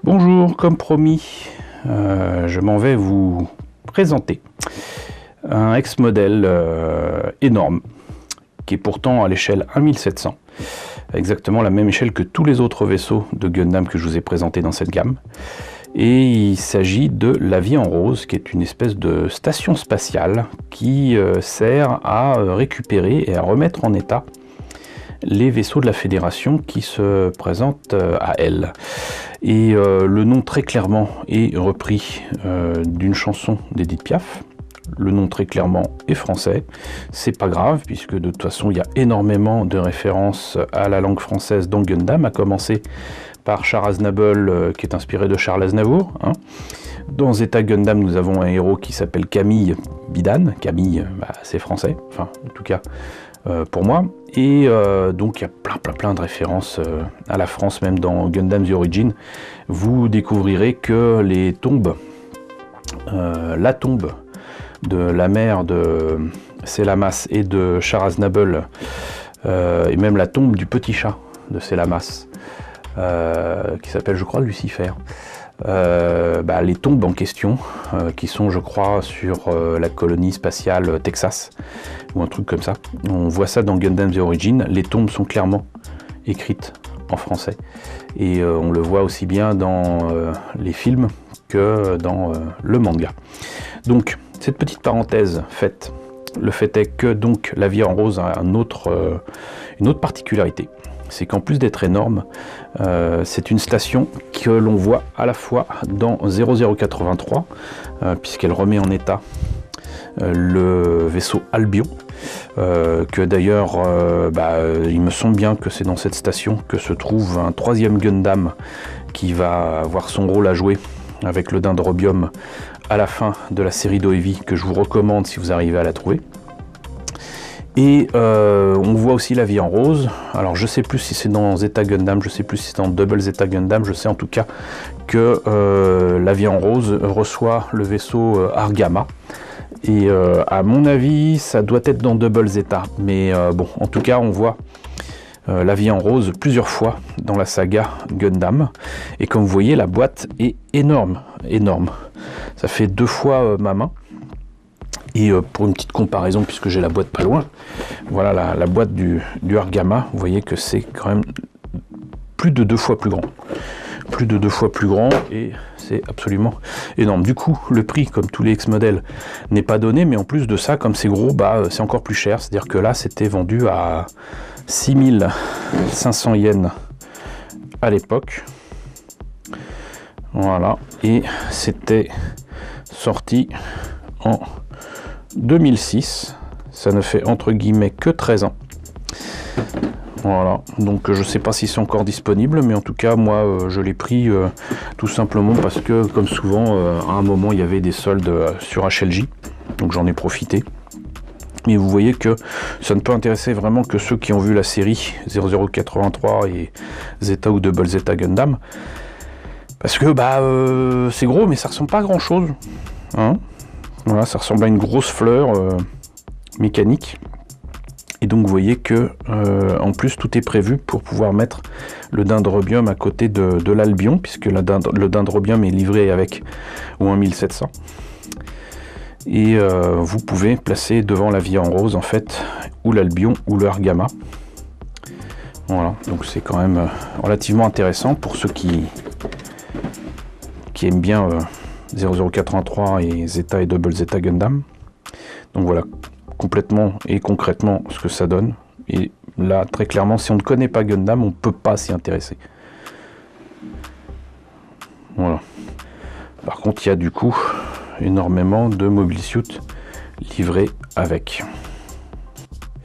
Bonjour, comme promis, je m'en vais vous présenter un ex-modèle énorme, qui est pourtant à l'échelle 1700, exactement la même échelle que tous les autres vaisseaux de Gundam que je vous ai présentés dans cette gamme. Et il s'agit de la Vie en Rose, qui est une espèce de station spatiale qui sert à récupérer et à remettre en état les vaisseaux de la Fédération qui se présentent à elle. Et le nom très clairement est repris d'une chanson d'Edith Piaf. Le nom très clairement est français. C'est pas grave, puisque de toute façon il y a énormément de références à la langue française dans Gundam, à commencer par Char Aznable, qui est inspiré de Charles Aznavour. Dans Zeta Gundam, nous avons un héros qui s'appelle Camille Bidan. Camille, c'est français, enfin en tout cas pour moi. Et donc il y a plein de références à la France, même dans Gundam The Origin. Vous découvrirez que les tombes, la tombe de la mère de Selamas et de Char Aznable, et même la tombe du petit chat de Selamas, qui s'appelle, je crois, Lucifer. Les tombes en question, qui sont, je crois, sur la colonie spatiale Texas, ou un truc comme ça. On voit ça dans Gundam The Origin. Les tombes sont clairement écrites en français. Et on le voit aussi bien dans les films que dans le manga. Donc, cette petite parenthèse faite, le fait est que donc la Vie en Rose a une autre particularité. C'est qu'en plus d'être énorme, c'est une station que l'on voit à la fois dans 0083, puisqu'elle remet en état le vaisseau Albion, que d'ailleurs, il me semble bien que c'est dans cette station que se trouve un troisième Gundam qui va avoir son rôle à jouer avec le Dendrobium à la fin de la série d'Oevi, que je vous recommande si vous arrivez à la trouver. Et on voit aussi la Vie en Rose. Alors je sais plus si c'est dans Zeta Gundam, je sais plus si c'est dans Double Zeta Gundam, je sais en tout cas que la Vie en Rose reçoit le vaisseau Argama. Et à mon avis, ça doit être dans Double Zeta. Mais bon, en tout cas, on voit la Vie en Rose plusieurs fois dans la saga Gundam. Et comme vous voyez, la boîte est énorme. Ça fait 2 fois ma main. Et pour une petite comparaison, puisque j'ai la boîte pas loin, voilà la boîte du Argama, vous voyez que c'est quand même plus de 2 fois plus grand. Plus de 2 fois plus grand, et c'est absolument énorme. Du coup, le prix, comme tous les ex-modèles, n'est pas donné, mais en plus de ça, comme c'est gros, c'est encore plus cher. C'est-à-dire que là, c'était vendu à 6500 yens à l'époque. Voilà, et c'était sorti en 2006, ça ne fait entre guillemets que 13 ans. Voilà, donc je sais pas si c'est encore disponible, mais en tout cas moi je l'ai pris tout simplement parce que, comme souvent, à un moment il y avait des soldes sur HLJ, donc j'en ai profité. Mais vous voyez que ça ne peut intéresser vraiment que ceux qui ont vu la série 0083 et Zeta ou Double Zeta Gundam, parce que c'est gros, mais ça ressemble pas à grand chose, hein. Voilà, ça ressemble à une grosse fleur mécanique. Et donc vous voyez que en plus tout est prévu pour pouvoir mettre le Dendrobium à côté de l'Albion, puisque le Dendrobium est livré avec au 1700. Et vous pouvez placer devant la Vie en Rose en fait ou l'Albion ou le Argama. Voilà, donc c'est quand même relativement intéressant pour ceux qui aiment bien 0083 et Zeta et Double Zeta Gundam. Donc voilà, complètement et concrètement ce que ça donne. Et là, très clairement, si on ne connaît pas Gundam, on ne peut pas s'y intéresser. Voilà. Par contre, il y a du coup énormément de mobile suit livrés avec.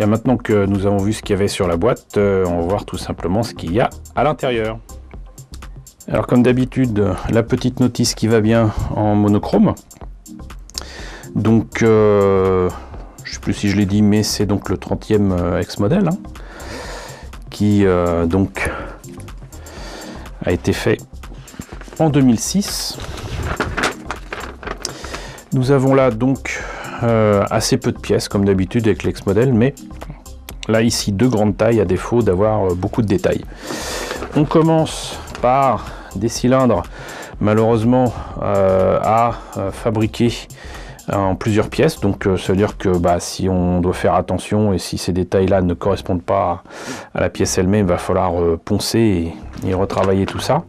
Et maintenant que nous avons vu ce qu'il y avait sur la boîte, on va voir tout simplement ce qu'il y a à l'intérieur. Alors comme d'habitude, la petite notice qui va bien en monochrome. Donc, je ne sais plus si je l'ai dit, mais c'est donc le 30e ex-modèle, qui donc a été fait en 2006. Nous avons là donc assez peu de pièces comme d'habitude avec l'ex-modèle, mais là ici 2 grandes tailles à défaut d'avoir beaucoup de détails. On commence par des cylindres malheureusement à fabriquer en plusieurs pièces, donc ça veut dire que si on doit faire attention et si ces détails là ne correspondent pas à la pièce elle-même, il va falloir poncer et retravailler tout ça.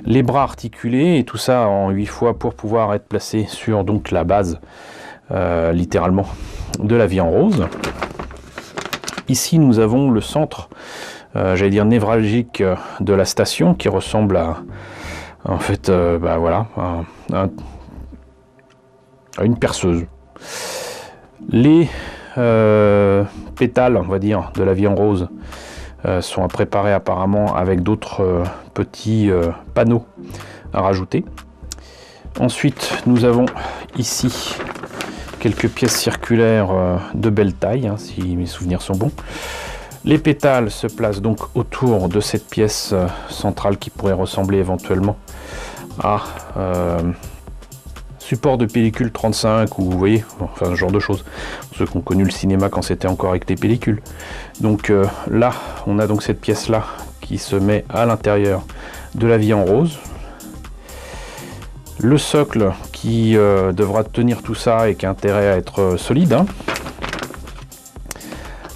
Les bras articulés et tout ça en 8 fois pour pouvoir être placé sur donc la base littéralement de la vie en rose. Ici nous avons le centre j'allais dire névralgique de la station qui ressemble à en fait voilà à une perceuse. Les pétales on va dire de la vie en rose sont à préparer apparemment avec d'autres petits panneaux à rajouter. Ensuite nous avons ici quelques pièces circulaires de belle taille, hein, si mes souvenirs sont bons. Les pétales se placent donc autour de cette pièce centrale qui pourrait ressembler éventuellement à support de pellicule 35 ou vous voyez, enfin ce genre de choses. Pour ceux qui ont connu le cinéma quand c'était encore avec des pellicules. Donc là, on a donc cette pièce là qui se met à l'intérieur de la vie en rose. Le socle qui devra tenir tout ça et qui a intérêt à être solide. Hein.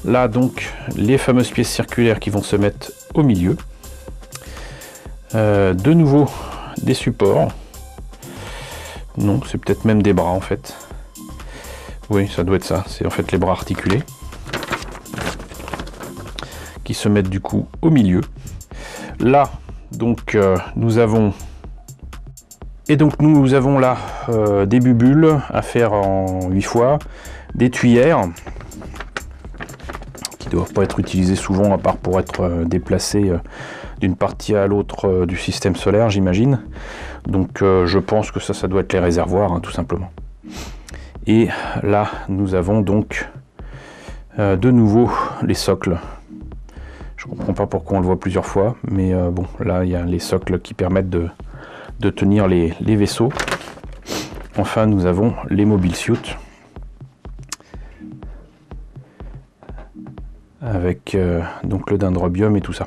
Là donc les fameuses pièces circulaires qui vont se mettre au milieu. De nouveau des supports. Non, c'est peut-être même des bras en fait. Oui, ça doit être ça. C'est en fait les bras articulés qui se mettent du coup au milieu. Là donc nous avons là des bubules à faire en 8 fois, des tuyères qui ne doivent pas être utilisées souvent à part pour être déplacées d'une partie à l'autre du système solaire, j'imagine. Donc je pense que ça doit être les réservoirs, hein, tout simplement. Et là nous avons donc de nouveau les socles. Je comprends pas pourquoi on le voit plusieurs fois, mais bon, là il y a les socles qui permettent de tenir les vaisseaux. Enfin nous avons les mobile suits avec donc le dendrobium et tout ça.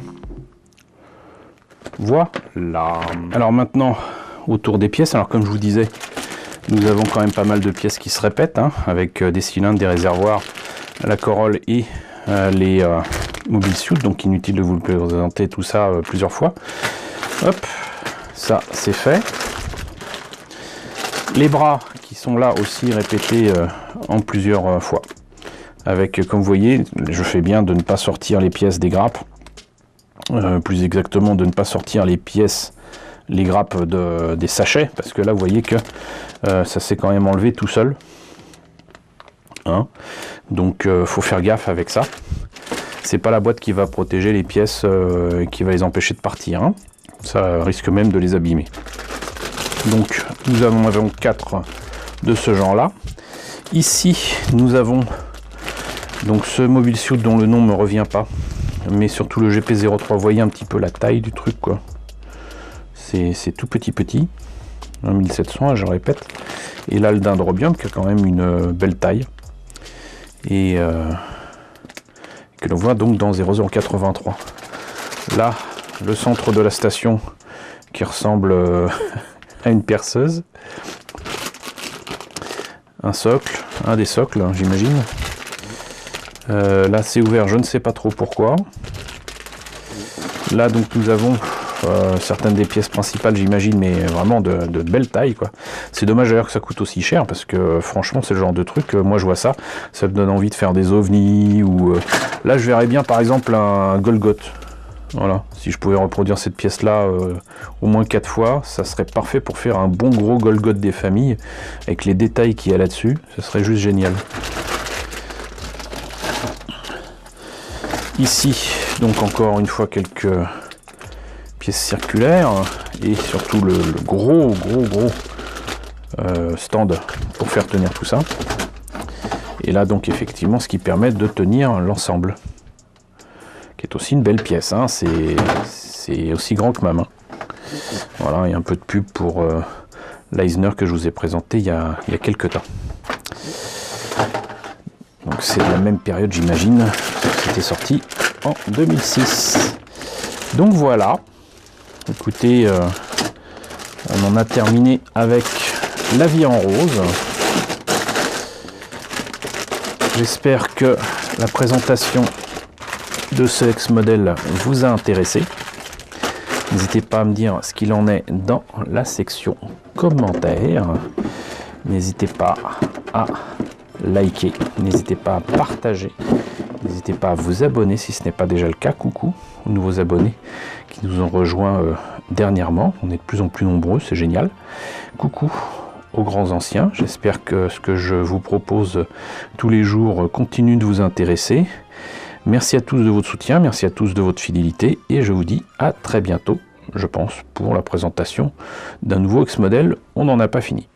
Voilà. Alors maintenant autour des pièces, alors comme je vous disais, nous avons quand même pas mal de pièces qui se répètent, hein, avec des cylindres, des réservoirs, la corolle et les mobile suits, donc inutile de vous le présenter tout ça plusieurs fois. Hop, ça c'est fait. Les bras qui sont là aussi répétés en plusieurs fois. Avec, comme vous voyez, je fais bien de ne pas sortir les pièces des grappes. Plus exactement de ne pas sortir les grappes des sachets. Parce que là, vous voyez que ça s'est quand même enlevé tout seul. Hein, donc, faut faire gaffe avec ça. C'est pas la boîte qui va protéger les pièces qui va les empêcher de partir. Hein. Ça risque même de les abîmer. Donc nous avons 4 de ce genre là. Ici nous avons donc ce mobile suit dont le nom me revient pas, mais surtout le GP03. Vous voyez un petit peu la taille du truc, quoi. C'est tout petit, 1700 je répète. Et là le dendrobium qui a quand même une belle taille et que l'on voit donc dans 0083. Là le centre de la station qui ressemble à une perceuse, un socle, un des socles, hein, j'imagine. Là c'est ouvert, je ne sais pas trop pourquoi. Là donc nous avons certaines des pièces principales, j'imagine, mais vraiment de belle taille, quoi. C'est dommage d'ailleurs que ça coûte aussi cher, parce que franchement c'est le genre de truc, moi je vois ça me donne envie de faire des ovnis, ou là je verrais bien par exemple un Golgoth. Voilà, si je pouvais reproduire cette pièce-là au moins 4 fois, ça serait parfait pour faire un bon gros Golgoth des familles, avec les détails qu'il y a là-dessus, ce serait juste génial. Ici, donc encore une fois quelques pièces circulaires, et surtout le gros stand pour faire tenir tout ça. Et là donc effectivement ce qui permet de tenir l'ensemble. Est aussi une belle pièce, hein. C'est aussi grand que ma main. Voilà, il y a un peu de pub pour l'Eisner que je vous ai présenté il y a quelques temps. Donc c'est de la même période, j'imagine. C'était sorti en 2006. Donc voilà. Écoutez, On en a terminé avec la vie en rose. J'espère que la présentation de ce ex-modèle vous a intéressé. N'hésitez pas à me dire ce qu'il en est dans la section commentaires. N'hésitez pas à liker, n'hésitez pas à partager, n'hésitez pas à vous abonner si ce n'est pas déjà le cas. Coucou aux nouveaux abonnés qui nous ont rejoints dernièrement. On est de plus en plus nombreux, c'est génial. Coucou aux grands anciens. J'espère que ce que je vous propose tous les jours continue de vous intéresser. Merci à tous de votre soutien, merci à tous de votre fidélité et je vous dis à très bientôt, je pense, pour la présentation d'un nouveau ex-modèle. On n'en a pas fini.